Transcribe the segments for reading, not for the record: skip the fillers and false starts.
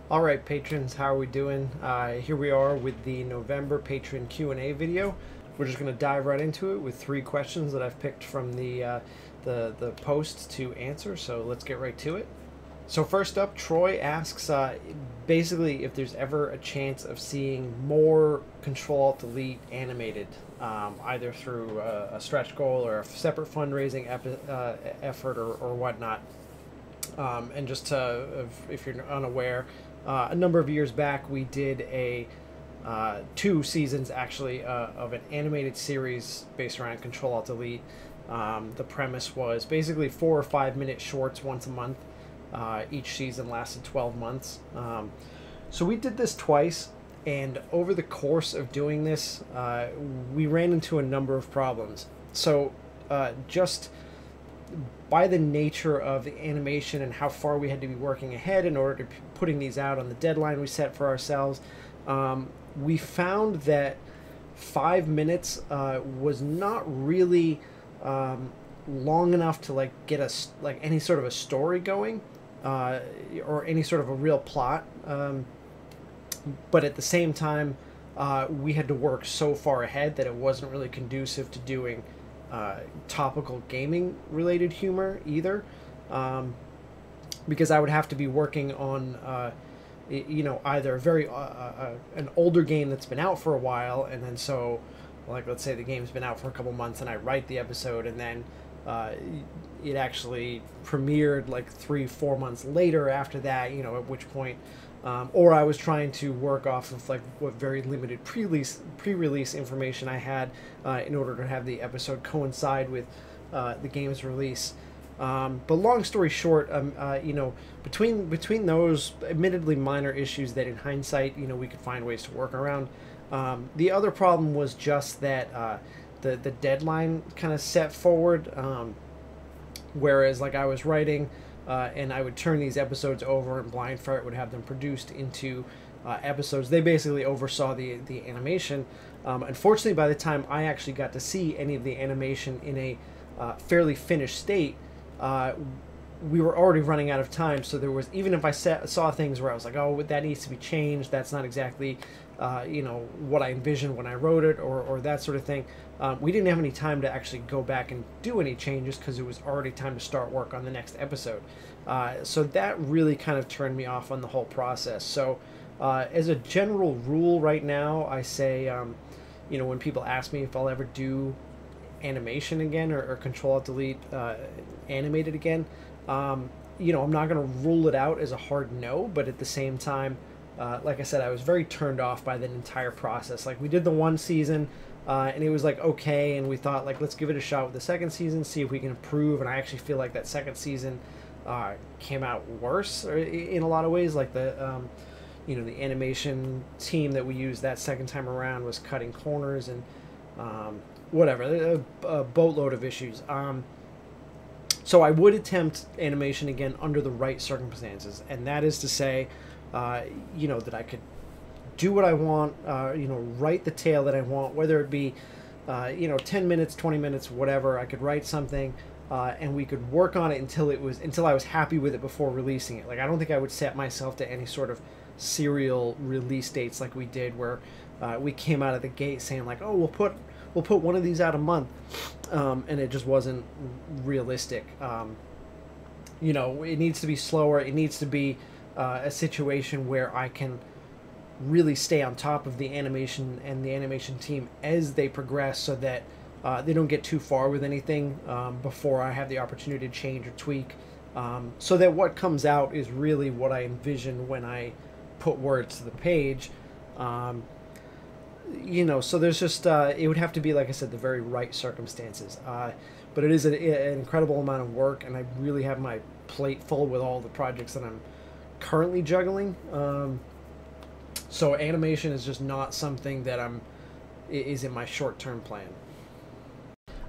All right, patrons, how are we doing? Here we are with the November patron Q&A video. We're just going to dive right into it with 3 questions that I've picked from the post to answer. So let's get right to it. So first up, Troy asks basically if there's ever a chance of seeing more Control-Alt-Delete animated, either through a stretch goal or a separate fundraising effort or whatnot. And just if you're unaware, a number of years back we did a 2 seasons actually of an animated series based around Control-Alt-Delete. The premise was basically 4 or 5 minute shorts once a month. Each season lasted 12 months. So we did this twice, and over the course of doing this, we ran into a number of problems. So just by the nature of the animation and how far we had to be working ahead in order to putting these out on the deadline we set for ourselves, we found that 5 minutes was not really long enough to get us any sort of a story going, or any sort of a real plot. But at the same time, we had to work so far ahead that it wasn't really conducive to doing topical gaming related humor either, because I would have to be working on either a very an older game that's been out for a while, and then so let's say the game's been out for a couple months and I write the episode, and then it actually premiered 3-4 months later after that, at which point or I was trying to work off of what very limited pre-release information I had in order to have the episode coincide with the game's release. But long story short, between those admittedly minor issues that in hindsight, we could find ways to work around. The other problem was just that the deadline kind of set forward, whereas I was writing and I would turn these episodes over, and Blind Fart would have them produced into episodes. They basically oversaw the animation. Unfortunately, by the time I actually got to see any of the animation in a fairly finished state, we were already running out of time. So there was, even if I saw things where I was like, oh, that needs to be changed, that's not exactly what I envisioned when I wrote it, or that sort of thing, we didn't have any time to actually go back and do any changes because it was already time to start work on the next episode. So that really kind of turned me off on the whole process. So as a general rule right now, I say, when people ask me if I'll ever do animation again or Control-Alt-Delete animated again, I'm not going to rule it out as a hard no, but at the same time, like I said, I was very turned off by the entire process. We did the 1 season, and it was okay, and we thought let's give it a shot with the 2nd season, see if we can improve. And I actually feel like that 2nd season came out worse in a lot of ways. The animation team that we used that 2nd time around was cutting corners and whatever, a boatload of issues. So I would attempt animation again under the right circumstances, and that is to say, that I could do what I want, write the tale that I want, whether it be, 10 minutes, 20 minutes, whatever. I could write something, and we could work on it until I was happy with it before releasing it. I don't think I would set myself to any sort of serial release dates like we did, where we came out of the gate saying oh, we'll put one of these out a month, and it just wasn't realistic. It needs to be slower. It needs to be a situation where I can really stay on top of the animation and the animation team as they progress, so that they don't get too far with anything before I have the opportunity to change or tweak, so that what comes out is really what I envision when I put words to the page. So there's just it would have to be, like I said, the very right circumstances, but it is an incredible amount of work, and I really have my plate full with all the projects that I'm currently juggling. So animation is just not something that is in my short-term plan.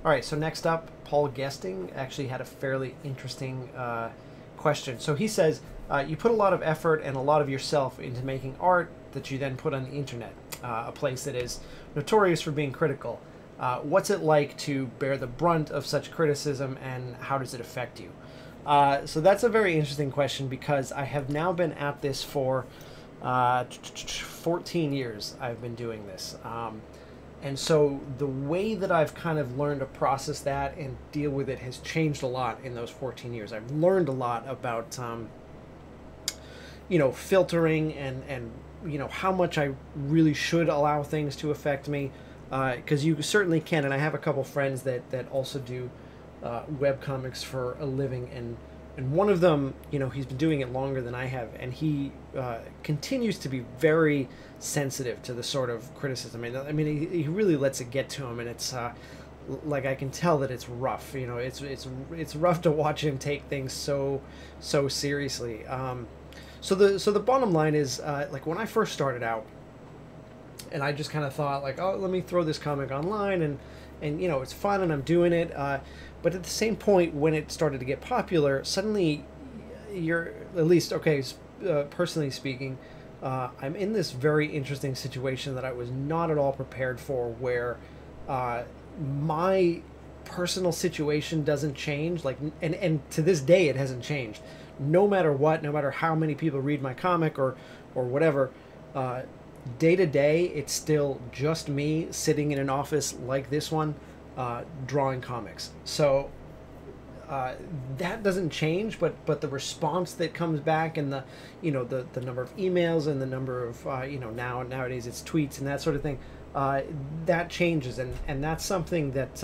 All right, so next up, Paul Guesting actually had a fairly interesting question. So he says, you put a lot of effort and a lot of yourself into making art that you then put on the internet, a place that is notorious for being critical. What's it like to bear the brunt of such criticism, and how does it affect you? So that's a very interesting question because I have now been at this for 14 years. I've been doing this. And so the way that I've kind of learned to process that and deal with it has changed a lot in those 14 years. I've learned a lot about, filtering and how much I really should allow things to affect me. Because you certainly can, and I have a couple friends that also do webcomics for a living, and one of them, he's been doing it longer than I have, and he continues to be very sensitive to the sort of criticism. I mean, he really lets it get to him, and it's like I can tell that it's rough. It's rough to watch him take things so seriously. So the bottom line is, like when I first started out, and I just kind of thought like, oh, let me throw this comic online, and it's fun, and I'm doing it. But at the same point, when it started to get popular, suddenly you're, at least, okay, personally speaking, I'm in this very interesting situation that I was not at all prepared for, where my personal situation doesn't change, like, and to this day it hasn't changed. No matter what, no matter how many people read my comic or whatever, day to day, it's still just me sitting in an office like this one, drawing comics. So that doesn't change, but the response that comes back, and the the number of emails, and the number of nowadays it's tweets and that sort of thing, that changes, and that's something that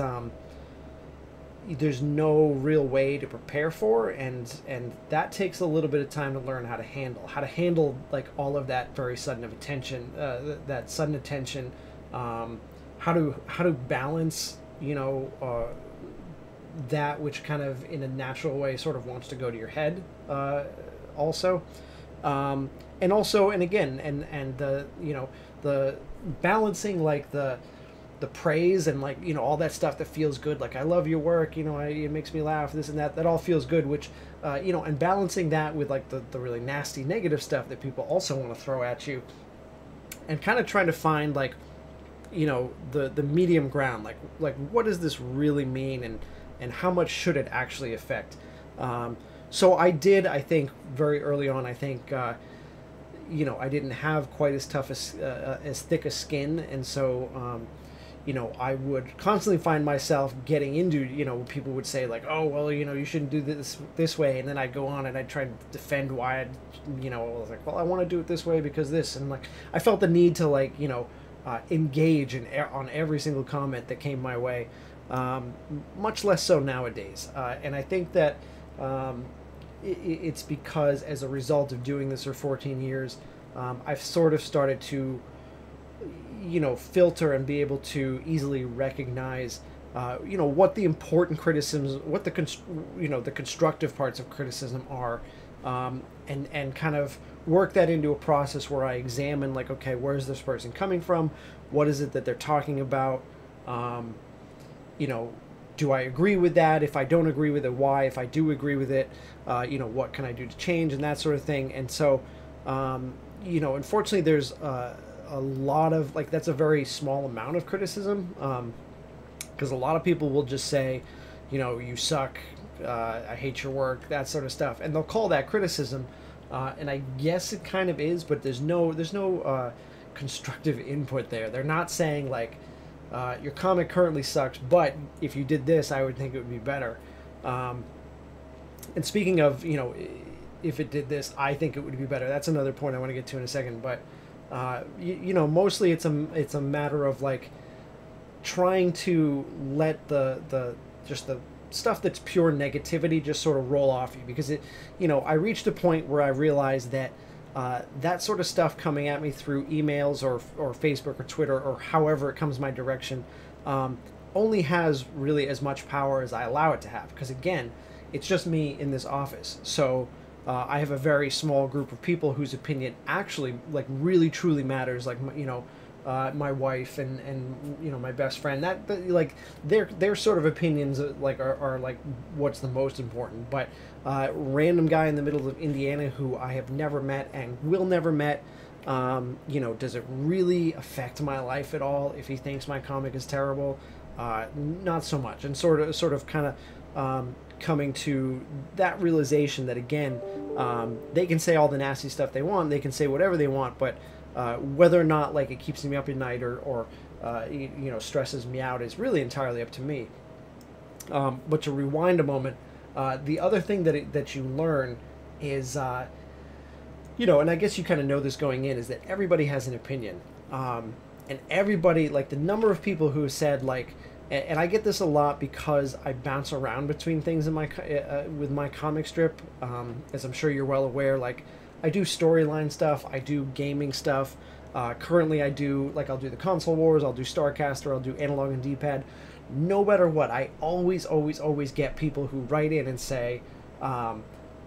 there's no real way to prepare for, and that takes a little bit of time to learn how to handle like all of that very sudden of attention, that sudden attention, how to balance that which kind of in a natural way sort of wants to go to your head, also, and again, and the balancing, like the praise and like all that stuff that feels good, like I love your work, it makes me laugh, this and that all feels good, which and balancing that with like the really nasty negative stuff that people also want to throw at you, and kind of trying to find like the medium ground, like what does this really mean, and how much should it actually affect. So I think very early on, I think I didn't have quite as tough as thick a skin, and so I would constantly find myself getting into, people would say like, oh, well, you shouldn't do this way. And then I'd go on and I'd try to defend why I was like, well, I want to do it this way because this. And like, I felt the need to like, engage on every single comment that came my way. Much less so nowadays. And I think that it's because as a result of doing this for 14 years, I've sort of started to filter and be able to easily recognize what the important criticisms, what the the constructive parts of criticism are, and kind of work that into a process where I examine like, okay, where's this person coming from, what is it that they're talking about, do I agree with that? If I don't agree with it, why? If I do agree with it, what can I do to change, and that sort of thing. And so unfortunately there's a lot of like, that's a very small amount of criticism, because a lot of people will just say, you suck, I hate your work, that sort of stuff, and they'll call that criticism, and I guess it kind of is, but there's no constructive input there. They're not saying like, your comic currently sucks, but if you did this, I would think it would be better. And speaking of, if it did this, I think it would be better. That's another point I want to get to in a second, but mostly it's a matter of like trying to let the stuff that's pure negativity just sort of roll off you, because I reached a point where I realized that that sort of stuff coming at me through emails or Facebook or Twitter or however it comes my direction, only has really as much power as I allow it to have, because again, it's just me in this office. So I have a very small group of people whose opinion actually like really truly matters, like my wife and my best friend, that like their sort of opinions like are like what's the most important. But random guy in the middle of Indiana who I have never met and will never met, does it really affect my life at all if he thinks my comic is terrible? Not so much. And sort of kind of coming to that realization that, again, they can say all the nasty stuff they want, they can say whatever they want, but whether or not like it keeps me up at night or you know, stresses me out is really entirely up to me. But to rewind a moment, the other thing that you learn is, you know, and I guess you kind of know this going in, is that everybody has an opinion. And everybody, like the number of people who have said, like, and I get this a lot because I bounce around between things in my with my comic strip, as I'm sure you're well aware. Like, I do storyline stuff, I do gaming stuff. Currently, I do, like, I'll do the console wars, I'll do Starcaster, I'll do analog and D-pad. No matter what, I always get people who write in and say, I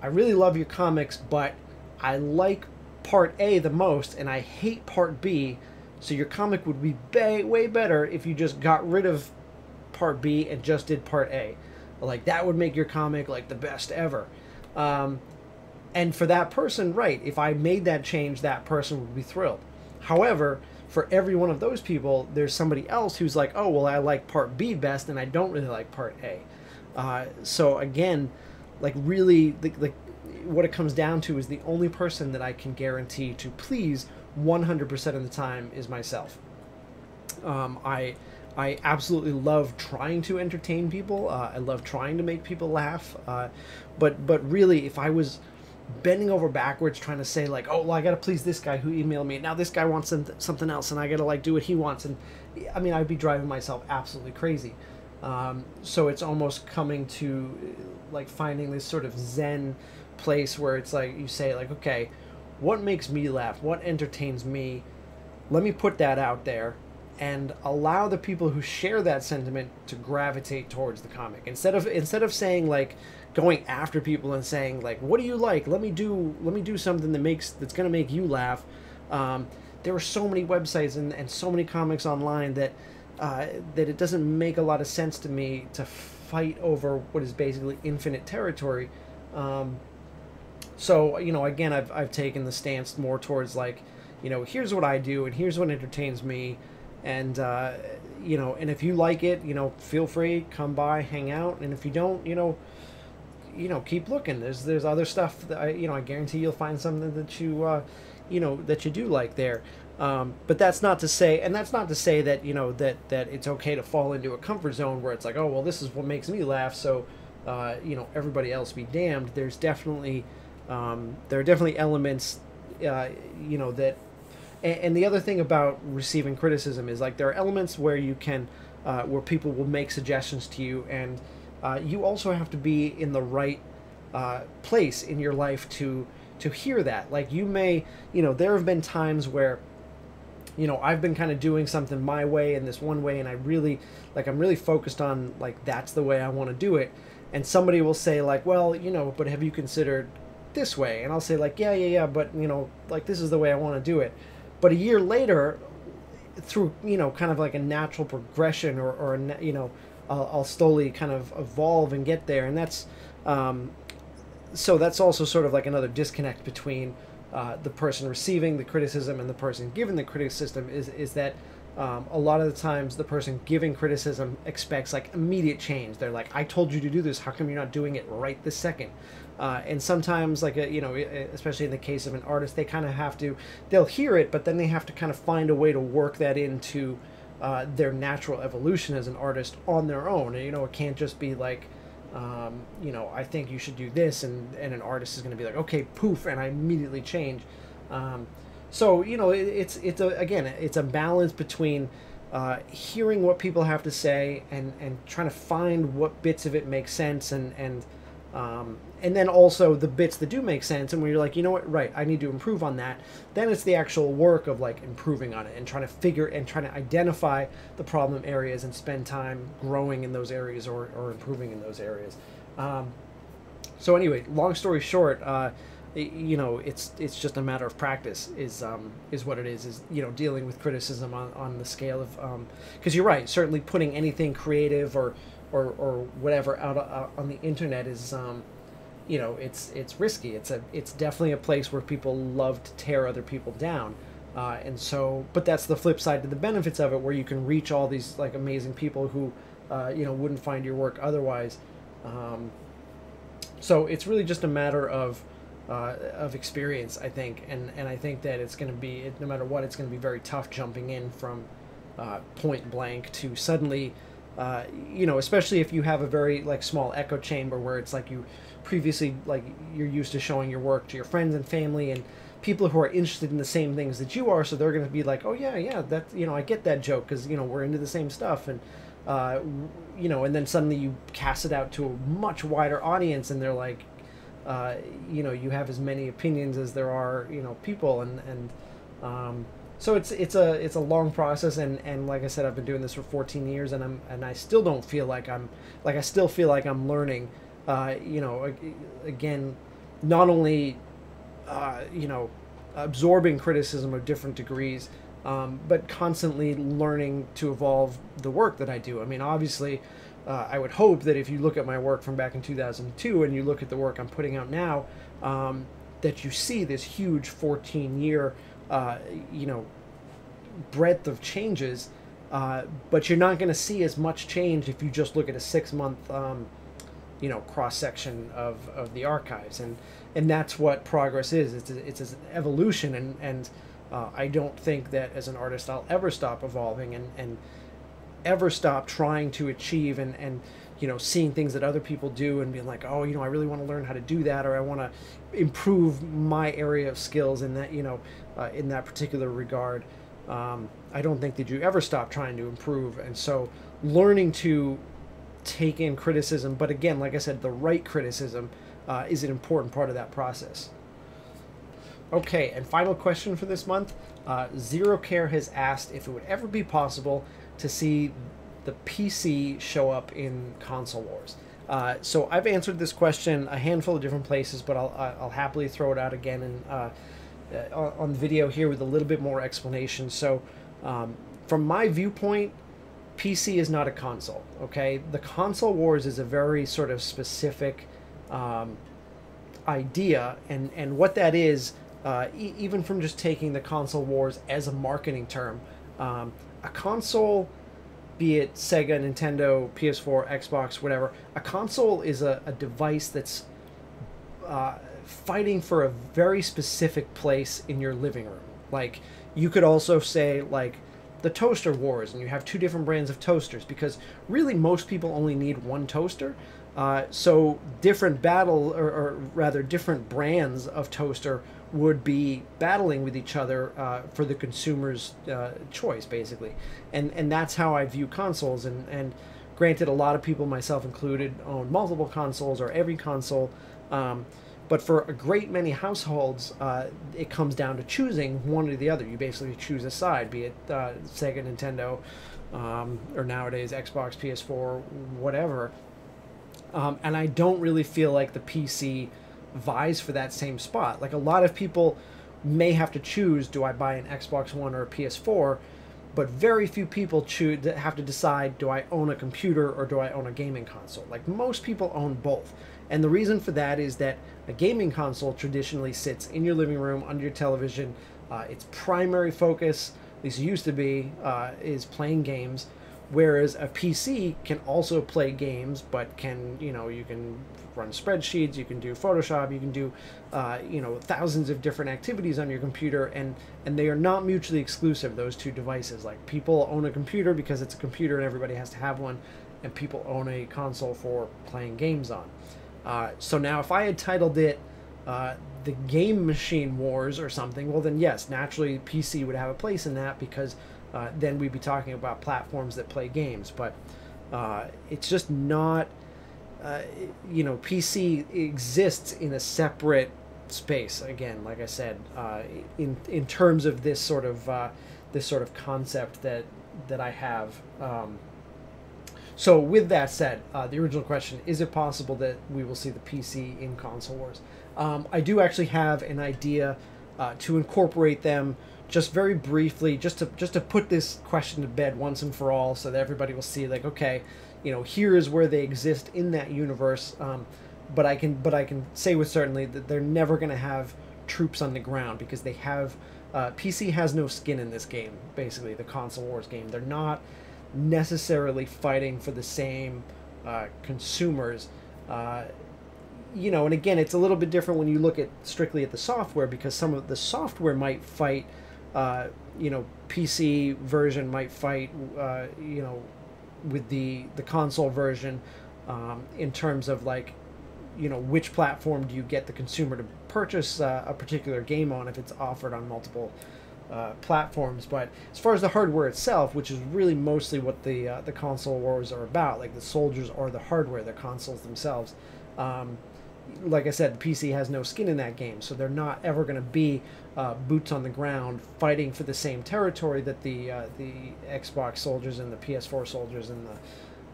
really love your comics, but I like part A the most, and I hate part B. So your comic would be way better if you just got rid of part B and just did part A. Like, that would make your comic like the best ever. And for that person, right, if I made that change, that person would be thrilled. However, for every one of those people, there's somebody else who's like, oh, well, I like part B best and I don't really like part A. So again, like, really, what it comes down to is the only person that I can guarantee to please 100% of the time is myself. I absolutely love trying to entertain people. I love trying to make people laugh. But really, if I was bending over backwards trying to say, like, oh, well, I gotta please this guy who emailed me, now this guy wants something else, and I gotta, like, do what he wants, and I mean, I'd be driving myself absolutely crazy. So it's almost coming to, like, finding this sort of zen place where it's like, you say, like, okay, what makes me laugh? What entertains me? Let me put that out there and allow the people who share that sentiment to gravitate towards the comic. Instead of saying, like, going after people and saying, like, what do you like? Let me do something that's gonna make you laugh. There are so many websites and so many comics online that it doesn't make a lot of sense to me to fight over what is basically infinite territory. So, you know, again, I've taken the stance more towards, like, you know, here's what I do and here's what entertains me, and you know, and if you like it, you know, feel free, come by, hang out, and if you don't, you know, keep looking. There's other stuff that I guarantee you'll find something that you know, that you do like there. But that's not to say, that, you know, that it's okay to fall into a comfort zone where it's like, oh, well, this is what makes me laugh, so you know, everybody else be damned. There's definitely there are definitely elements, you know, that, and the other thing about receiving criticism is, like, there are elements where you can, where people will make suggestions to you, and you also have to be in the right place in your life to hear that. Like, you may, you know, there have been times where, you know, I've been kind of doing something my way in this one way, and I'm really focused on, like, that's the way I want to do it, and somebody will say, like, well, you know, but have you considered this way? And I'll say, like, yeah, but, you know, like, this is the way I want to do it. But a year later, through, you know, kind of like a natural progression, or you know, I'll slowly kind of evolve and get there, and that's so that's also sort of like another disconnect between the person receiving the criticism and the person giving the criticism, is that a lot of the times the person giving criticism expects, like, immediate change. They're like, I told you to do this, how come you're not doing it right this second? And sometimes, like, you know, especially in the case of an artist, they kind of have to, they'll hear it, but then they have to kind of find a way to work that into their natural evolution as an artist on their own. And, you know, it can't just be like, you know, I think you should do this, and an artist is going to be like, okay, poof, and I immediately change. So, you know, it's a balance between hearing what people have to say and trying to find what bits of it make sense, and then also the bits that do make sense, and when you're like, you know what, right, I need to improve on that, then it's the actual work of, like, improving on it and trying to identify the problem areas and spend time growing in those areas, or improving in those areas. So anyway, long story short, you know, it's just a matter of practice, is what it is, you know, dealing with criticism on the scale of, because you're right, certainly putting anything creative or whatever out on the internet is, you know, it's risky. It's definitely a place where people love to tear other people down, and so, but that's the flip side to the benefits of it, where you can reach all these, like, amazing people who, you know, wouldn't find your work otherwise. So it's really just a matter of experience, I think, and I think that it's going to be, no matter what, it's going to be very tough jumping in from point blank to suddenly, especially if you have a very like small echo chamber where it's like you previously, like, you're used to showing your work to your friends and family and people who are interested in the same things that you are, so they're going to be like, oh yeah, that, I get that joke because we're into the same stuff, and uh, and then suddenly you cast it out to a much wider audience, and they're like, you have as many opinions as there are, people, and so it's a long process, and like I said, I've been doing this for 14 years, and I still don't feel like I still feel like I'm learning, again, not only absorbing criticism of different degrees, but constantly learning to evolve the work that I do. I mean, obviously, I would hope that if you look at my work from back in 2002 and you look at the work I'm putting out now, that you see this huge 14-year, breadth of changes, but you're not going to see as much change if you just look at a 6-month, cross section of the archives, and that's what progress is. It's an evolution, and I don't think that as an artist I'll ever stop evolving and ever stop trying to achieve and seeing things that other people do and being like, oh, I really want to learn how to do that, or I want to improve my area of skills in that, in that particular regard. I don't think that you ever stop trying to improve, and so learning to take in criticism, but again, like I said, the right criticism is an important part of that process. Okay, and final question for this month. Zero Care has asked if it would ever be possible to see the PC show up in Console Wars. So I've answered this question a handful of different places, but I'll happily throw it out again on the video here with a little bit more explanation. So from my viewpoint, PC is not a console, okay? The Console Wars is a very sort of specific idea, and what that is, even from just taking the Console Wars as a marketing term, a console, be it Sega, Nintendo, PS4, Xbox, whatever, a console is a device that's fighting for a very specific place in your living room. Like, you could also say, like, the toaster wars, and you have two different brands of toasters, because really most people only need one toaster. So different or rather different brands of toaster would be battling with each other for the consumer's choice, basically. And that's how I view consoles. And granted, a lot of people, myself included, own multiple consoles or every console. But for a great many households, it comes down to choosing one or the other. You basically choose a side, be it Sega, Nintendo, or nowadays Xbox, PS4, whatever. And I don't really feel like the PC vies for that same spot. Like, a lot of people may have to choose, do I buy an Xbox One or a PS4? But very few people have to decide, do I own a computer or do I own a gaming console? Like, most people own both. And the reason for that is that a gaming console traditionally sits in your living room, under your television. Its primary focus, at least it used to be, is playing games. Whereas a PC can also play games, but can, you can run spreadsheets, you can do Photoshop, you can do, thousands of different activities on your computer, and they are not mutually exclusive, those two devices. Like, people own a computer because it's a computer and everybody has to have one, and people own a console for playing games on. So now if I had titled it the Game Machine Wars or something, well then yes, naturally PC would have a place in that, because then we'd be talking about platforms that play games. But it's just not, PC exists in a separate space, again, like I said, in terms of this sort of concept that I have. So with that said, the original question, is it possible that we will see the PC in Console Wars? I do actually have an idea to incorporate them, just very briefly, just to put this question to bed once and for all, so that everybody will see, like, okay, here is where they exist in that universe. But I can say with certainty that they're never going to have troops on the ground, because they have PC has no skin in this game. Basically, the Console Wars game, they're not necessarily fighting for the same consumers. you know, and again, it's a little bit different when you look at strictly at the software, because some of the software might fight, you know, PC version might fight, you know, with the console version, in terms of like, you know, which platform do you get the consumer to purchase a particular game on if it's offered on multiple platforms. But as far as the hardware itself, which is really mostly what the console wars are about, like the soldiers are the hardware, the consoles themselves. Like I said, the PC has no skin in that game, so they're not ever going to be boots on the ground fighting for the same territory that the Xbox soldiers and the PS4 soldiers and the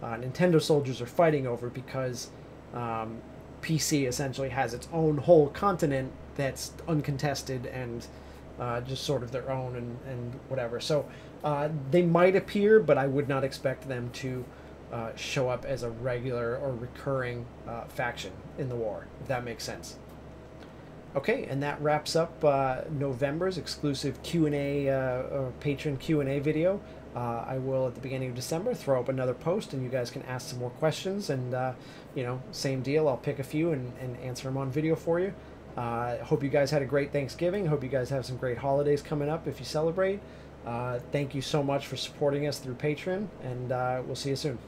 Nintendo soldiers are fighting over, because PC essentially has its own whole continent that's uncontested and just sort of their own and whatever. So they might appear, but I would not expect them to show up as a regular or recurring faction in the war, if that makes sense. Okay, and that wraps up November's exclusive Q&A, Patron Q&A video. I will, at the beginning of December, throw up another post, and you guys can ask some more questions, and, you know, same deal, I'll pick a few and answer them on video for you. Hope you guys had a great Thanksgiving. Hope you guys have some great holidays coming up if you celebrate. Thank you so much for supporting us through Patreon, and we'll see you soon.